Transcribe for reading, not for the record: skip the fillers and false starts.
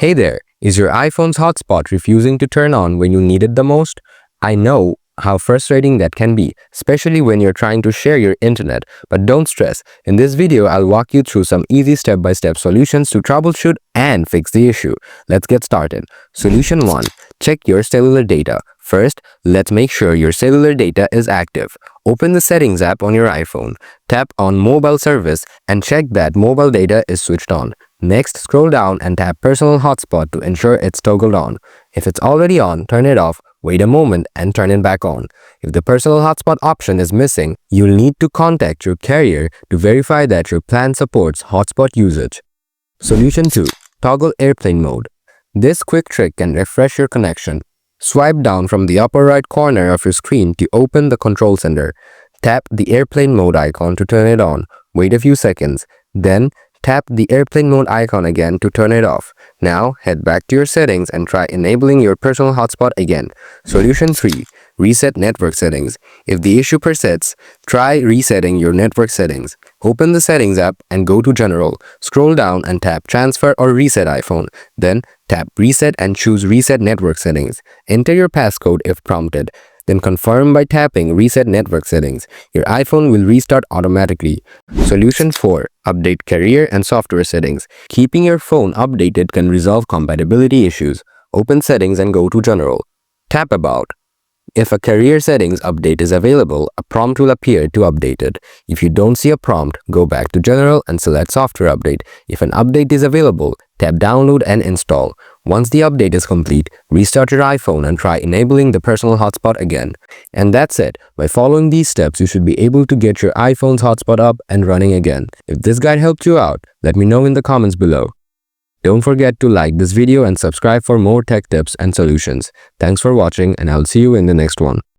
Hey there, is your iPhone's hotspot refusing to turn on when you need it the most? I know how frustrating that can be, especially when you're trying to share your internet. But don't stress, in this video I'll walk you through some easy step-by-step solutions to troubleshoot and fix the issue. Let's get started. Solution 1. Check your cellular data. First, let's make sure your cellular data is active. Open the Settings app on your iPhone. Tap on Mobile Service and check that mobile data is switched on. Next, scroll down and tap Personal Hotspot to ensure it's toggled on. If it's already on, turn it off, wait a moment and turn it back on. If the Personal Hotspot option is missing, you'll need to contact your carrier to verify that your plan supports hotspot usage. Solution 2. Toggle airplane mode. This quick trick can refresh your connection. Swipe down from the upper right corner of your screen to open the control center. Tap the airplane mode icon to turn it on. Wait a few seconds. Then, tap the airplane mode icon again to turn it off. Now, head back to your settings and try enabling your personal hotspot again. Solution 3. Reset network settings. If the issue persists, try resetting your network settings. Open the Settings app and go to General. Scroll down and tap Transfer or Reset iPhone. Then, tap Reset and choose Reset Network Settings. Enter your passcode if prompted. Then confirm by tapping Reset Network Settings. Your iPhone will restart automatically. Solution 4. Update carrier and software settings. Keeping your phone updated can resolve compatibility issues. Open Settings and go to General. Tap About. If a carrier settings update is available, a prompt will appear to update it. If you don't see a prompt, go back to General and select Software Update. If an update is available, tap Download and Install. Once the update is complete, restart your iPhone and try enabling the personal hotspot again. And that's it. By following these steps, you should be able to get your iPhone's hotspot up and running again. If this guide helped you out, let me know in the comments below. Don't forget to like this video and subscribe for more tech tips and solutions. Thanks for watching and I'll see you in the next one.